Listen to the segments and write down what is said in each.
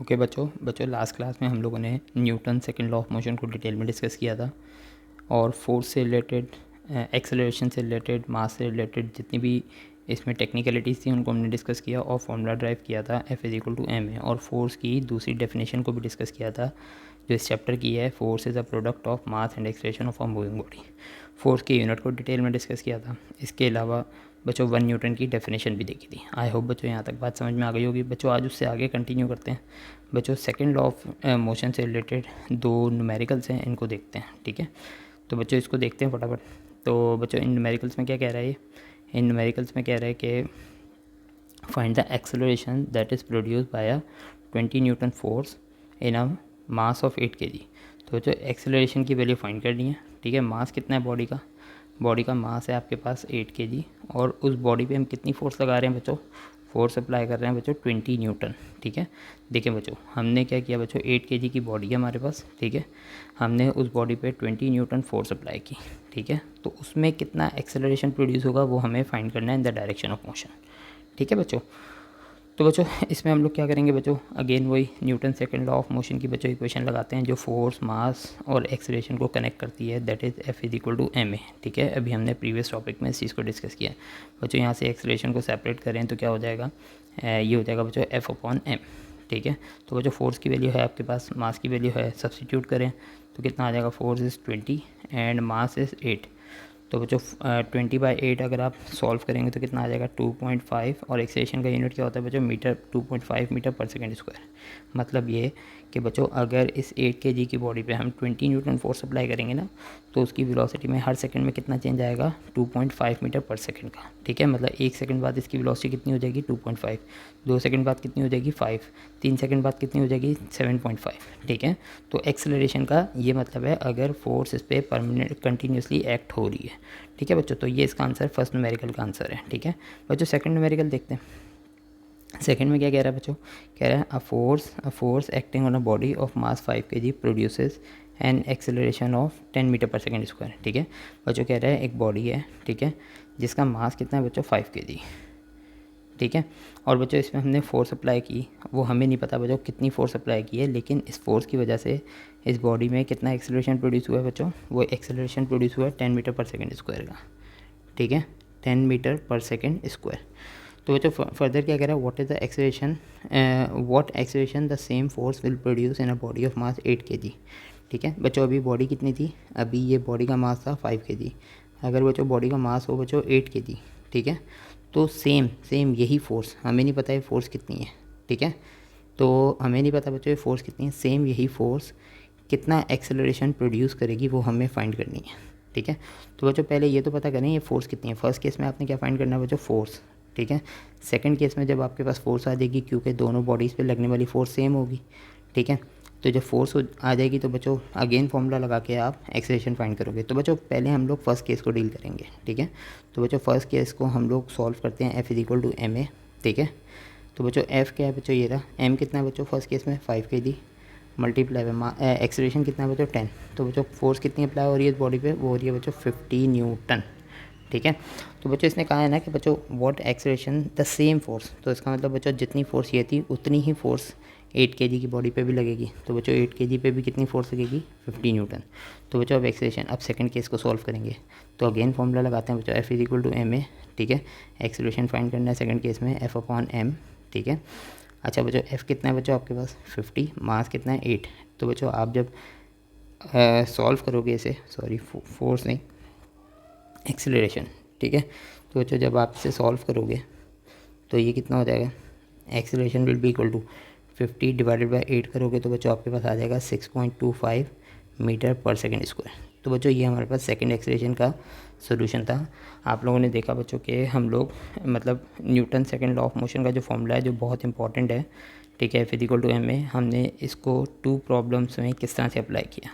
Okay बच्चों last class में हम लोगों ने Newton second law of motion को डिटेल में डिस्कस किया था और फोर्स से रिलेटेड, एक्सेलरेशन से रिलेटेड, मास से रिलेटेड जितनी भी इसमें टेक्निकलिटीज़ थी उनको हमने डिस्कस किया और फॉर्मूला ड्राइव किया था F=ma और फोर्स की दूसरी डेफिनेशन को भी डिस्कस किया था जो इस चैप्टर की है, force is a product of mass and acceleration of a moving body. Force के यूनिट को डिटेल में डिस्कस किया था। इसके अलावा बच्चों 1 न्यूटन की डेफिनेशन भी देखी थी। आई होप बच्चों यहाँ तक बात समझ में आ गई होगी। बच्चों आज उससे आगे कंटिन्यू करते हैं। बच्चों सेकंड लॉ ऑफ मोशन से रिलेटेड 2 न्यूमेरिकल्स हैं, इनको देखते हैं। ठीक है, तो बच्चों इसको देखते हैं फटाफट। तो बच्चों इन न्यूमेरिकल्स में क्या कह रहा है ये? इन न्यूमेरिकल्स में कह रहा है कि find the acceleration that is produce by a 20 Newton force in a mass of 8 kg। तो बच्चों एक्सेलरेशन की वैल्यू फाइंड करनी है। ठीक है, मास कितना है बॉडी का मास है आपके पास 8 kg और उस बॉडी पे हम कितनी फोर्स लगा रहे हैं बच्चों? फोर्स अप्लाई कर रहे हैं बच्चों 20 न्यूटन। ठीक है, देखिए बच्चों हमने क्या किया बच्चों, 8 kg की बॉडी है हमारे पास। ठीक है, हमने उस बॉडी पे 20 न्यूटन फोर्स अप्लाई की। ठीक है, तो उसमें कितना एक्सेलरेशन प्रोड्यूस होगा वो हमें फाइंड करना है in the direction of motion. ठीक है बच्चों, तो बच्चों इसमें हम लोग क्या करेंगे बच्चों, अगेन वही Newton second law of motion की बच्चों इक्वेशन लगाते हैं जो फोर्स, मास और एक्सेलरेशन को कनेक्ट करती है, दैट इज़ F=ma। ठीक है, अभी हमने प्रीवियस टॉपिक में इस चीज़ को डिस्कस किया है। बच्चों यहाँ से एक्सेलरेशन को सेपरेट करें तो क्या हो जाएगा, ये हो जाएगा बच्चों F/m। ठीक है, तो बच्चों फोर्स की वैल्यू है आपके पास, मास की वैल्यू है, सब्सटीट्यूट करें तो कितना आ जाएगा, force is 20 and mass is 8। तो बच्चों 20/8 अगर आप सॉल्व करेंगे तो कितना आ जाएगा 2.5 और एक्सेलरेशन का यूनिट क्या होता है बच्चों, metre, 2.5 metre per second square. मतलब ये कि बच्चों अगर इस 8 kg की बॉडी पे हम 20 न्यूटन फोर्स अप्लाई करेंगे ना तो उसकी वेलोसिटी में हर सेकंड में कितना चेंज आएगा, 2.5 मीटर पर सेकंड का। ठीक है, मतलब 1 सेकंड बाद इसकी वेलोसिटी कितनी हो जाएगी 2.5, 2 सेकंड बाद कितनी हो जाएगी 5, 3 सेकंड बाद कितनी हो जाएगी 7.5। ठीक है, तो एक्सेलरेशन का ये मतलब है अगर फोर्स इस पर परमानेंट कंटिन्यूसली एक्ट हो रही है। ठीक है बच्चों, तो ये इसका आंसर फर्स्ट न्यूमेरिकल का आंसर है। ठीक है बच्चों, सेकंड न्यूमेरिकल देखते हैं। सेकंड में क्या कह रहा है बच्चों, कह रहा है a force acting on a body of mass 5 kg produces an acceleration of 10 metre per second square. ठीक है बच्चों, कह रहा है एक बॉडी है, ठीक है, जिसका मास कितना है बच्चों 5 kg। ठीक है, और बच्चों इसमें हमने फोर्स अप्लाई की, वो हमें नहीं पता बच्चों कितनी फोर्स अप्लाई की है, लेकिन इस फोर्स की वजह से इस बॉडी में कितना एक्सेलरेशन प्रोड्यूस हुआ है बच्चों, वो एक्सेलरेशन प्रोड्यूस हुआ है 10 मीटर पर सेकंड स्क्वायर का। ठीक है, 10 मीटर पर सेकंड स्क्वायर। तो बच्चों फर्दर क्या कह रहा है, what is the acceleration, what acceleration the same force will produce in a body of mass 8 kg। ठीक है बच्चों, अभी बॉडी कितनी थी, अभी ये बॉडी का मास था 5 kg। अगर बच्चों बॉडी का मास हो बच्चों 8 kg, ठीक है, तो सेम यही फोर्स, हमें नहीं पता है फोर्स कितनी है। ठीक है, तो हमें नहीं पता बच्चों ये फोर्स कितनी है, सेम यही फोर्स कितना एक्सेलरेशन प्रोड्यूस करेगी वो हमें फाइंड करनी है। ठीक है, तो बच्चों पहले ये तो पता करें ये फोर्स कितनी है। फर्स्ट केस में आपने क्या फाइंड करना है बच्चों, फोर्स। ठीक है, सेकंड केस में जब आपके पास फोर्स आ जाएगी, क्योंकि दोनों बॉडीज़ पे लगने वाली फोर्स सेम होगी। ठीक है, तो जब फोर्स आ जाएगी तो बच्चों अगेन फॉर्मूला लगा के आप एक्सेलरेशन फाइंड करोगे। तो बच्चों पहले हम लोग फर्स्ट केस को डील करेंगे। ठीक है, तो बच्चों फर्स्ट केस को हम लोग सॉल्व करते हैं F=ma। ठीक है, तो बच्चों F क्या है बच्चों, ये रहा। M कितना है बच्चों फर्स्ट केस में 5 kg मल्टीप्लाई बाय एक्सेलरेशन कितना है बच्चों 10। तो बच्चों फोर्स कितनी अप्लाई हो रही है इस बॉडी पे, वो हो रही है बच्चों 50 न्यूटन। ठीक है, तो बच्चों इसने कहा है ना कि बच्चों what acceleration the same force, तो इसका मतलब बच्चों जितनी फोर्स ये थी उतनी ही फोर्स 8 kg की बॉडी पे भी लगेगी। तो बच्चों 8 kg पे भी कितनी फोर्स लगेगी 50 न्यूटन। तो बच्चों अब एक्सेलरेशन, अब सेकंड केस को सॉल्व करेंगे तो अगेन फॉर्मूला लगाते हैं बच्चों F=ma। ठीक है, एक्सेलरेशन फाइंड करना है सेकंड केस में F/m। ठीक है, अच्छा बच्चों F कितना है बच्चों आपके पास 50, मास कितना है 8। तो बच्चों आप जब सॉल्व करोगे इसे, सॉरी फोर्स नहीं एक्सेलरेशन, ठीक है, तो बच्चों जब आप इसे सॉल्व करोगे तो ये कितना हो जाएगा, acceleration will be equal to 50 divided by 8 करोगे तो बच्चों आपके पास आ जाएगा 6.25 मीटर पर सेकंड स्क्वायर। तो बच्चों ये हमारे पास सेकंड एक्सेलरेशन का सॉल्यूशन था। आप लोगों ने देखा बच्चों कि हम लोग मतलब Newton second law of motion का जो फॉर्मूला है जो बहुत इंपॉर्टेंट है, ठीक है, F=ma, हमने इसको 2 प्रॉब्लम्स में किस तरह से अप्लाई किया।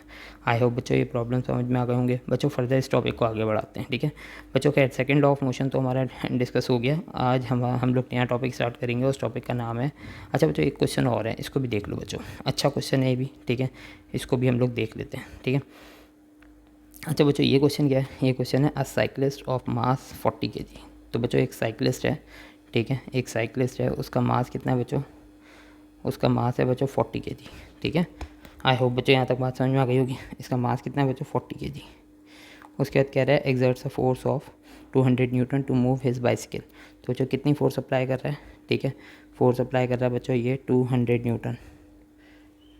आई होप बच्चों ये प्रॉब्लम समझ में आ गए होंगे। बच्चों फर्दर इस टॉपिक को आगे बढ़ाते हैं। ठीक है बच्चों, खैर सेकंड लॉ ऑफ मोशन तो हमारा डिस्कस हो गया। आज हम लोग नया टॉपिक स्टार्ट करेंगे, उस टॉपिक का नाम है, अच्छा बच्चों एक क्वेश्चन और है, इसको भी देख लो बच्चों, अच्छा क्वेश्चन है ये भी। ठीक है, इसको भी हम लोग देख लेते हैं। ठीक है, अच्छा बच्चों ये क्वेश्चन क्या है, ये क्वेश्चन है अ साइक्लिस्ट ऑफ मास 40 kg। तो बच्चों एक साइक्लिस्ट है, ठीक है, एक साइक्लिस्ट है, उसका मास कितना है बच्चों उसका मास है बच्चों 40 kg, ठीक है। आई होप बच्चों यहाँ तक बात समझ में आ गई होगी। इसका मास कितना है बच्चों 40 kg। उसके बाद कह रहा है exerts a force of 200 newton to move his bicycle. तो बच्चों कितनी फोर्स अप्लाई कर रहा है, ठीक है, फोर्स अप्लाई कर रहा है बच्चों ये 200 न्यूटन,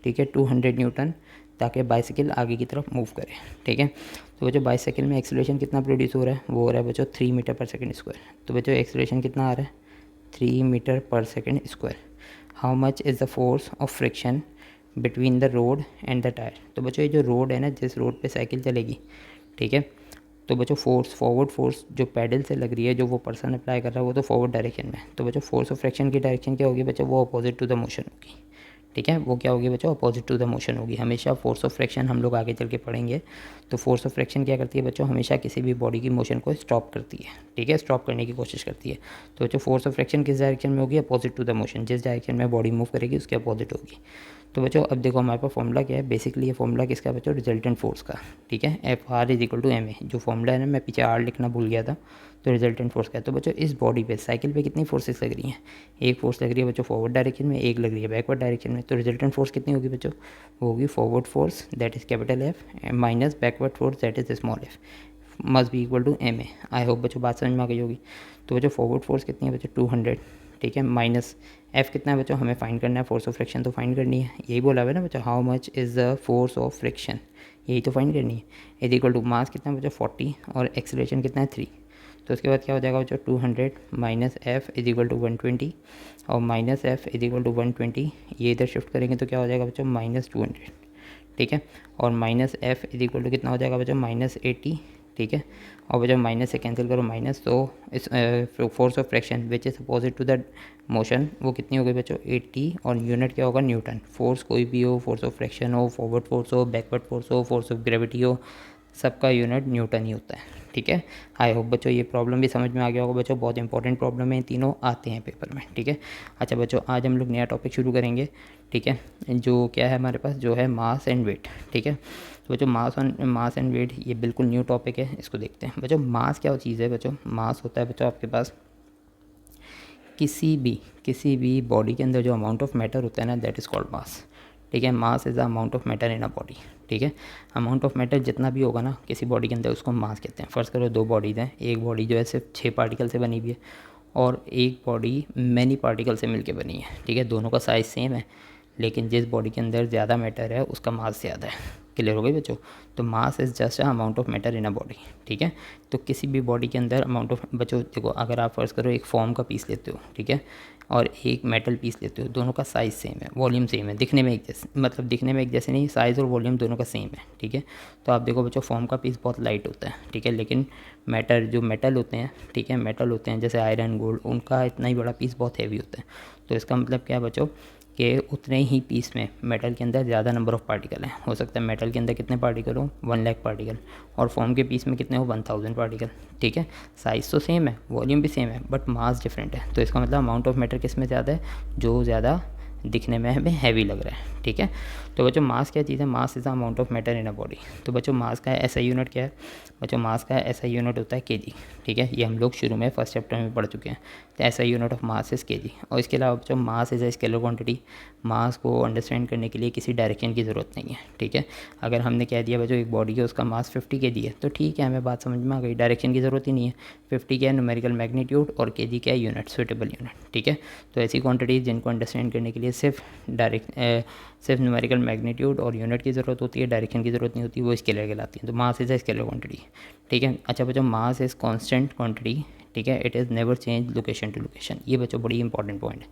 ठीक है, 200 न्यूटन, ताकि बाइसिकल आगे की तरफ मूव करे, ठीक है। तो बच्चों बाइसिकल में एक्सीलरेशन कितना प्रोड्यूस हो रहा है, वो हो रहा है बच्चों 3 मीटर पर सेकंड स्क्वायर। तो बच्चों एक्सीलरेशन कितना आ रहा है 3 metre per second square. How much is the force of friction between the road and the tyre. तो बच्चों ये जो रोड है ना, जिस रोड पे साइकिल चलेगी, ठीक है, तो बच्चों फोर्स, फॉरवर्ड फोर्स जो पैडल से लग रही है, जो वो पर्सन अप्लाई कर रहा है, वो तो फॉरवर्ड डायरेक्शन में। तो बच्चों फोर्स ऑफ फ्रिक्शन की डायरेक्शन क्या होगी बच्चों, वो अपोजिट टू द मोशन होगी, ठीक है, वो क्या होगी बच्चों, अपोजिट टू द मोशन होगी। हमेशा फोर्स ऑफ फ्रिक्शन हम लोग आगे चल के पढ़ेंगे। तो फोर्स ऑफ फ्रिक्शन क्या करती है बच्चों, हमेशा किसी भी बॉडी की मोशन को स्टॉप करती है, ठीक है, स्टॉप करने की कोशिश करती है। तो बच्चों फोर्स ऑफ फ्रिक्शन किस डायरेक्शन में होगी, अपोजिट टू द मोशन, जिस डायरेक्शन में बॉडी मूव करेगी उसके अपोजिट होगी। तो बच्चों अब देखो हमारे पास फॉर्मूला क्या है, बेसिकली ये फॉर्मूला किसका है बच्चों, रिजल्टेंट फोर्स का, ठीक है, F R is equal to M A. जो फॉर्मूला है ना, मैं पीछे आर लिखना भूल गया था, तो रिजल्टेंट फोर्स का है। तो बच्चों इस बॉडी पे, साइकिल पे कितनी फोर्सेस लग रही हैं, एक फोर्स लग रही है बच्चों फॉरवर्ड डायरेक्शन में, एक लग रही है बैकवर्ड डायरेक्शन में। तो रिजल्टेंट फोर्स कितनी होगी बच्चों, वो होगी forward force that is capital F minus backward force that is small F must be equal to M A. I hope बच्चों बात समझ में आ गई होगी। तो बच्चों फॉरवर्ड फोर्स कितनी है बच्चों 200, ठीक है, माइनस एफ कितना है बच्चों, हमें फाइंड करना है, फोर्स ऑफ फ्रिक्शन तो फाइंड करनी है, यही बोला हुआ है ना बच्चों, how much is the force of friction, यही तो फाइंड करनी है। इज इक्वल टू मास कितना है बच्चों 40 और एक्सीलरेशन कितना है 3। तो उसके बाद क्या हो जाएगा बच्चों 200 minus F is equal to 120 और minus F is equal to 120, ये इधर शिफ्ट करेंगे तो क्या हो जाएगा बच्चों माइनस 200, ठीक है, और minus F is equal to कितना हो जाएगा बच्चों माइनस 80, ठीक है, और बच्चों माइनस से कैंसिल करो माइनस, तो इस force of friction which is opposite to the motion वो कितनी हो गई बच्चों 80, और यूनिट क्या होगा न्यूटन। फोर्स कोई भी हो, फोर्स ऑफ फ्रिक्शन हो, फॉरवर्ड फोर्स हो, बैकवर्ड फोर्स हो, फोर्स ऑफ ग्रेविटी हो, सबका यूनिट न्यूटन ही होता है, ठीक है। आई होप बच्चों ये प्रॉब्लम भी समझ में आ गया होगा बच्चों, बहुत इंपॉर्टेंट प्रॉब्लम है, तीनों आते हैं पेपर में, ठीक है। अच्छा बच्चों आज हम लोग नया टॉपिक शुरू करेंगे, ठीक है, जो क्या है हमारे पास, जो है मास एंड वेट, ठीक है। तो बच्चों मास एंड वेट ये बिल्कुल न्यू टॉपिक है, इसको देखते हैं। बच्चों मास क्या चीज़ है बच्चों, मास होता है बच्चों आपके पास किसी भी बॉडी के अंदर जो अमाउंट ऑफ मैटर होता है ना, दैट इज़ कॉल्ड मास, ठीक है। Mass is the amount of matter in a body, ठीक है। अमाउंट ऑफ मैटर जितना भी होगा ना किसी बॉडी के अंदर, उसको मास कहते हैं। फ़र्ज़ करो दो बॉडीज़ हैं, एक बॉडी जो है सिर्फ 6 पार्टिकल से बनी हुई है और एक बॉडी मैनी पार्टिकल से मिलके बनी है, ठीक है। दोनों का साइज़ सेम है, लेकिन जिस बॉडी के अंदर ज़्यादा मैटर है उसका मास ज़्यादा है। क्लियर हो गई बच्चों। तो mass is just a amount of matter in a body, ठीक है। तो किसी भी बॉडी के अंदर अमाउंट ऑफ, बच्चों देखो अगर आप फ़र्ज़ करो एक फॉर्म का पीस लेते हो, ठीक है, और एक मेटल पीस लेते हो, दोनों का साइज़ सेम है, वॉल्यूम सेम है, दिखने में एक जैसे, मतलब दिखने में एक जैसे नहीं, साइज़ और वॉल्यूम दोनों का सेम है, ठीक है। तो आप देखो बच्चों फॉर्म का पीस बहुत लाइट होता है, ठीक है, लेकिन मैटर जो मेटल होते हैं, ठीक है, मेटल होते हैं जैसे आयरन गोल्ड, उनका इतना ही बड़ा पीस बहुत हैवी होता है। तो इसका मतलब क्या है बच्चों कि उतने ही पीस में मेटल के अंदर ज़्यादा नंबर ऑफ़ पार्टिकल हैं। हो सकता है मेटल के अंदर कितने पार्टिकल हो 1 लाख पार्टिकल, और फॉर्म के पीस में कितने हो 1000 पार्टिकल, ठीक है। साइज़ तो सेम है, वॉल्यूम भी सेम है, बट मास डिफरेंट है। तो इसका मतलब अमाउंट ऑफ मैटर किस में ज़्यादा है, जो ज़्यादा दिखने में हमें हैवी लग रहा है, ठीक है। तो बच्चों मास क्या चीज़ है, mass is the amount of matter in a body. तो बच्चों मास का एसआई यूनिट क्या है बच्चों, मास का एसआई यूनिट होता है केजी, ठीक है। ये हम लोग शुरू में फर्स्ट चैप्टर में पढ़ चुके हैं। तो SI unit of mass is kg. और इसके अलावा बच्चों mass is a scalar quantity. Mass को अंडरस्टैंड करने के लिए किसी डायरेक्शन की ज़रूरत नहीं है, ठीक है। अगर हमने कह दिया बच्चों एक बॉडी है उसका मास 50 kg है, तो ठीक है, हमें बात समझ में आ गई, डायरेक्शन की ज़रूरत ही नहीं है। 50 क्या है न्यूमेरिकल मैग्नीट्यूड, और केजी क्या है यूनिट, सुटेबल यूनिट, ठीक है। तो ऐसी क्वांटिटीज़ जिनको अंडरस्टैंड करने के लिए सिर्फ न्यूमेरिकल मैग्नीट्यूड और यूनिट की ज़रूरत होती है, डायरेक्शन की ज़रूरत नहीं होती, वो स्केलर कहलाती है। तो मास इज़ अ स्केलर क्वांटिटी, ठीक है। अच्छा बच्चों मास इज़ कांस्टेंट क्वांटिटी, ठीक है, it is never change location to location. ये बच्चों बड़ी इंपॉर्टेंट पॉइंट है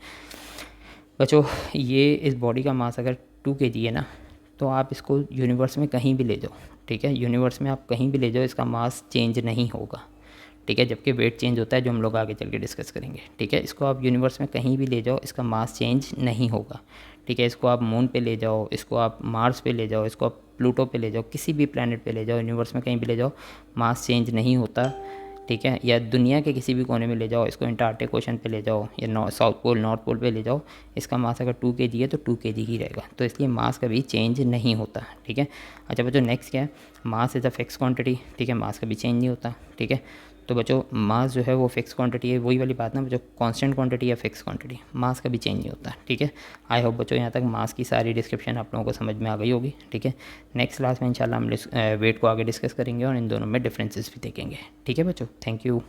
बच्चों। ये इस बॉडी का मास अगर 2 kg है ना, तो आप इसको यूनिवर्स में कहीं भी ले जाओ, ठीक है, यूनिवर्स में आप कहीं भी ले जाओ, इसका मास चेंज नहीं होगा, ठीक है। जबकि वेट चेंज होता है, जो हम लोग आगे चल के डिस्कस करेंगे, ठीक है। इसको आप यूनिवर्स में कहीं भी ले जाओ, इसका मास चेंज नहीं होगा, ठीक है। इसको आप मून पे ले जाओ, इसको आप मार्स पे ले जाओ, इसको आप प्लूटो पे ले जाओ, किसी भी प्लैनेट पे ले जाओ, यूनिवर्स में कहीं भी ले जाओ, मास चेंज नहीं होता, ठीक है। या दुनिया के किसी भी कोने में ले जाओ, इसको अंटार्कटिक ओशन पे ले जाओ, या साउथ पोल नॉर्थ पोल पे ले जाओ, इसका मास अगर 2 kg है तो 2 kg ही रहेगा। तो इसलिए मास कभी चेंज नहीं होता, ठीक है। अच्छा बच्चों नेक्स्ट क्या है, मास इज़ अ फिक्स क्वांटिटी, ठीक है, मास कभी चेंज नहीं होता, ठीक है। तो बच्चों मास जो है वो फिक्स क्वांटिटी है, वही वाली बात ना बच्चों, कांस्टेंट क्वांटिटी या फिक्स क्वांटिटी, मास कभी चेंज नहीं होता, ठीक है। आई होप बच्चों यहाँ तक मास की सारी डिस्क्रिप्शन आप लोगों को समझ में आ गई होगी, ठीक है। नेक्स्ट क्लास में इंशाल्लाह हम वेट को आगे डिस्कस करेंगे और इन दोनों में डिफरेंसेस भी देखेंगे, ठीक है बच्चों। Thank you.